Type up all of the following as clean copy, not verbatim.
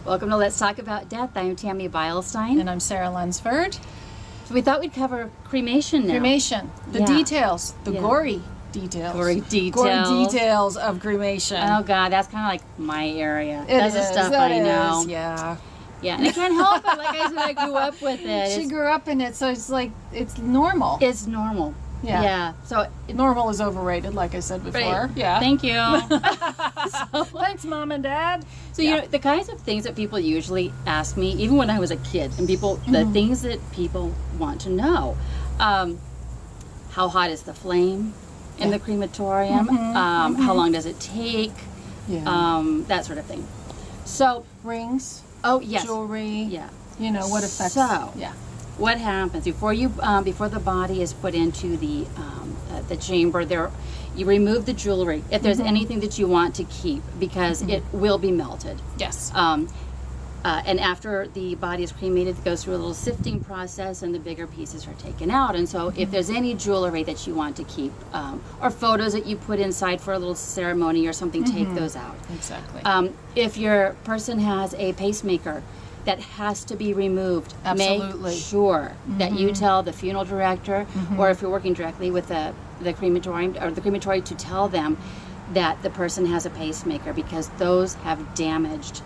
Welcome to Let's Talk About Death. I'm Tammy Beilstein. And I'm Sarah Lunsford. So we thought we'd cover cremation now. Cremation. The details. The gory details. Gory details. Gory details of cremation. Oh, God. That's kind of like my area. That's the stuff I know. Yeah. Yeah, and I can't help it. Like I said, I grew up with it. She grew up in it, so it's like, it's normal. It's normal. Yeah. So normal is overrated, like I said before. Right. Yeah. Thank you. Thanks, Mom and Dad. So, you know, the kinds of things that people usually ask me, even when I was a kid, and people, the things that people want to know. How hot is the flame in the crematorium? How long does it take? That sort of thing. So, rings. Oh, yes. Jewelry. Yeah. You know, what affects. So, yeah. What happens before you before the body is put into the chamber? You remove the jewelry if there's anything that you want to keep, because it will be melted. Yes. And after the body is cremated, it goes through a little sifting process, and the bigger pieces are taken out. And so, if there's any jewelry that you want to keep, or photos that you put inside for a little ceremony or something, take those out. Exactly. If your person has a pacemaker that has to be removed, absolutely, make sure that you tell the funeral director, or if you're working directly with the crematorium or the crematory, to tell them that the person has a pacemaker, because those have damaged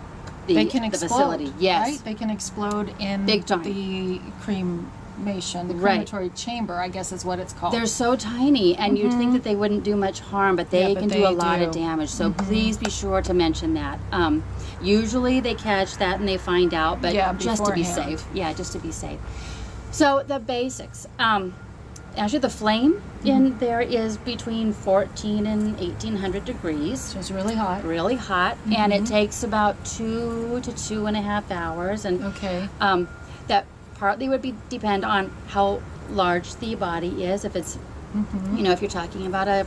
the facility. Yes, right? They can explode in big time. The cremation, the crematory chamber, I guess is what it's called. They're so tiny, and you'd think that they wouldn't do much harm, but they can do a lot of damage. So please be sure to mention that. Usually they catch that and they find out, but just to be safe. Yeah, just to be safe. So the basics. Actually, the flame in there is between 14 and 1800 degrees. So it's really hot. Really hot, and it takes about 2 to 2.5 hours. And that partly would depend on how large the body is. If it's, you know, if you're talking about a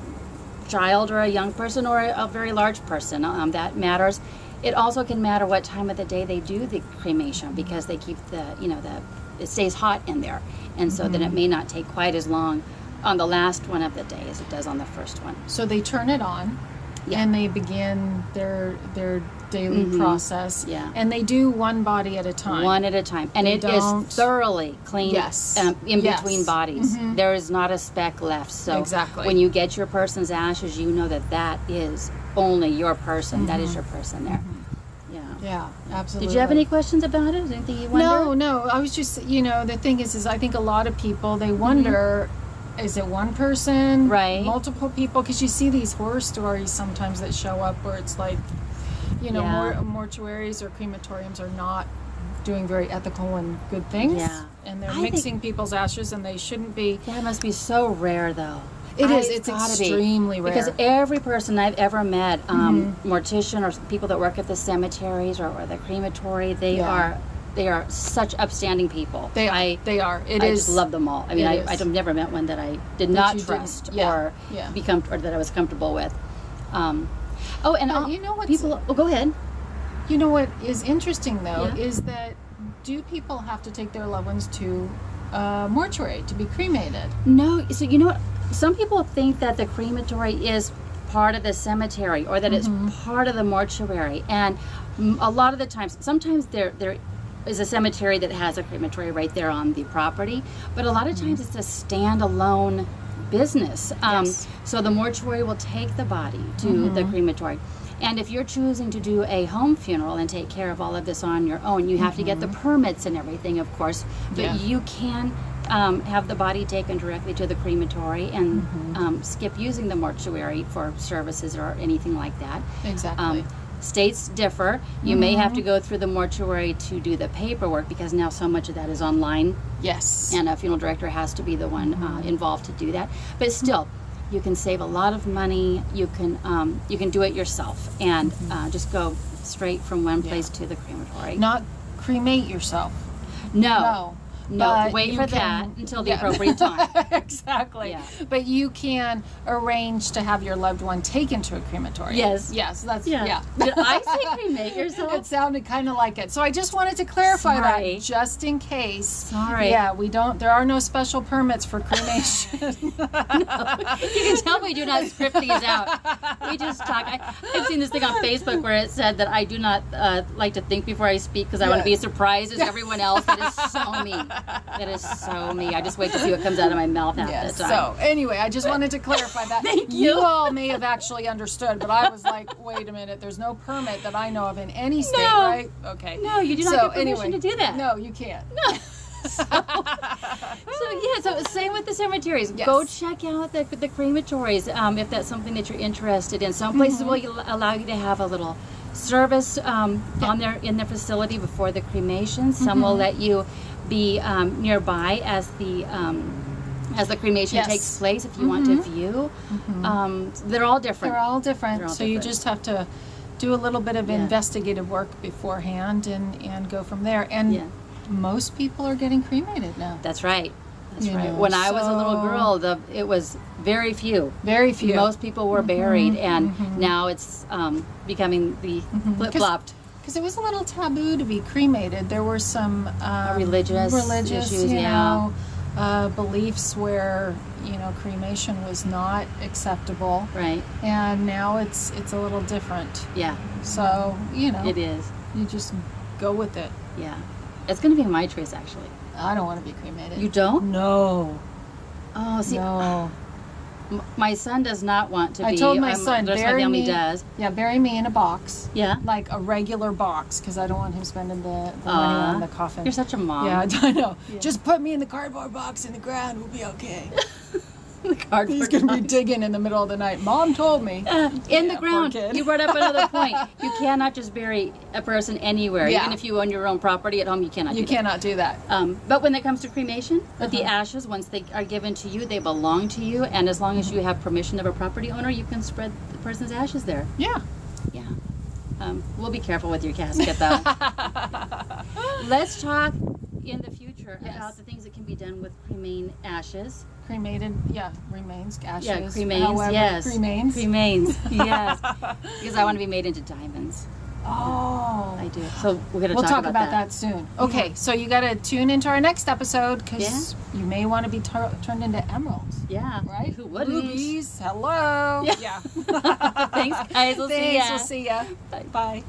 child or a young person or a very large person, that matters. It also can matter what time of the day they do the cremation, because they keep it stays hot in there, and so then it may not take quite as long on the last one of the day as it does on the first one. So they turn it on, and they begin their daily process, and they do one body at a time. One at a time, and it is thoroughly cleaned in between bodies. There is not a speck left. So when you get your person's ashes, you know that is only your person. That is your person there. Yeah, absolutely. Did you have any questions about it? Anything you wonder? No. I was just, the thing is I think a lot of people, they wonder, is it one person? Right. Multiple people? Because you see these horror stories sometimes that show up where it's like, mortuaries or crematoriums are not doing very ethical and good things. Yeah. And they're mixing people's ashes, and they shouldn't be. That must be so rare, though. It is. It's extremely rare. Because every person I've ever met, mortician or people that work at the cemeteries or the crematory, they are such upstanding people. They are. I just love them all. I mean, I've never met one that I did not trust or or that I was comfortable with. You know what? People. Oh, go ahead. You know what is interesting though is that, do people have to take their loved ones to a mortuary to be cremated? No. So you know what? Some people think that the crematory is part of the cemetery, or that it's part of the mortuary, and a lot of the times, sometimes there is a cemetery that has a crematory right there on the property, but a lot of times it's a standalone business. So the mortuary will take the body to the crematory. And if you're choosing to do a home funeral and take care of all of this on your own, you have to get the permits and everything, of course, but you can have the body taken directly to the crematory and skip using the mortuary for services or anything like that. Exactly. States differ. You may have to go through the mortuary to do the paperwork, because now so much of that is online. Yes. And a funeral director has to be the one involved to do that. But still, you can save a lot of money. You can do it yourself and just go straight from one place to the crematory. Not cremate yourself. No. No, But wait you for can- that until the appropriate time. Exactly. Yeah. But you can arrange to have your loved one taken to a crematorium. Yes. Yes, that's, Yeah. Did I say cremate yourself? It sounded kind of like it. So I just wanted to clarify Sorry. that just in case. Sorry. Yeah, there are no special permits for cremation. You can tell we do not script these out. We just talk. I've seen this thing on Facebook where it said that I do not like to think before I speak because I want to be as surprised as everyone else. That is so me. That is so me. I just wait to see what comes out of my mouth half the time. So anyway, I just wanted to clarify that. Thank you. You all may have actually understood, but I was like, wait a minute, there's no permit that I know of in any state, No. right? Okay. No, you do not get permission to do that. No, you can't. No. So same with the cemeteries. Yes. Go check out the crematories if that's something that you're interested in. Some places will allow you to have a little service in their facility before the cremation. Some will let you be nearby as the cremation takes place if you want to view. They're all different. They're all different. They're all so you different. just have to do a little bit of investigative work beforehand and go from there. And most people are getting cremated now. That's right. That's You right. know, When I was a little so- girl, it was very few. Very few. Most people were buried, and now it's becoming the flip-flopped. Because it was a little taboo to be cremated. There were some Religious issues, you know, beliefs where cremation was not acceptable, Right. and now it's a little different. Yeah. So It is. you just go with it. Yeah. It's going to be on my choice, actually. I don't want to be cremated. You don't? No. Oh, see, No. my son does not want to be. I told my son, the rest of my bury family me. does. Yeah, bury me in a box. Yeah. Like a regular box, because I don't want him spending the money on the coffin. You're such a mom. Yeah, I know. Just put me in the cardboard box in the ground. We'll be okay. The cardboard He's going to be box. digging in the middle of the night. Mom told me. In the poor ground. kid. You brought up another point. You cannot just bury a person anywhere. Yeah. Even if you own your own property at home, you cannot You do that. cannot do that. But when it comes to cremation, with the ashes, once they are given to you, they belong to you. And as long as you have permission of a property owner, you can spread the person's ashes there. Yeah. Yeah. We'll be careful with your casket, though. Let's talk in the future about the things that can be done with cremain ashes. Cremated, remains, ashes. Yeah, cremains, however, yes. Cremains. Cremains, yes. Because I want to be made into diamonds. Oh. I do. So we're going to We'll talk talk about that soon. Okay, so you got to tune into our next episode because you may want to be turned into emeralds. Yeah. Right? Who wouldn't? Rubies. Hello. Yeah. Thanks, guys. We'll see ya. We'll see ya. Bye. Bye.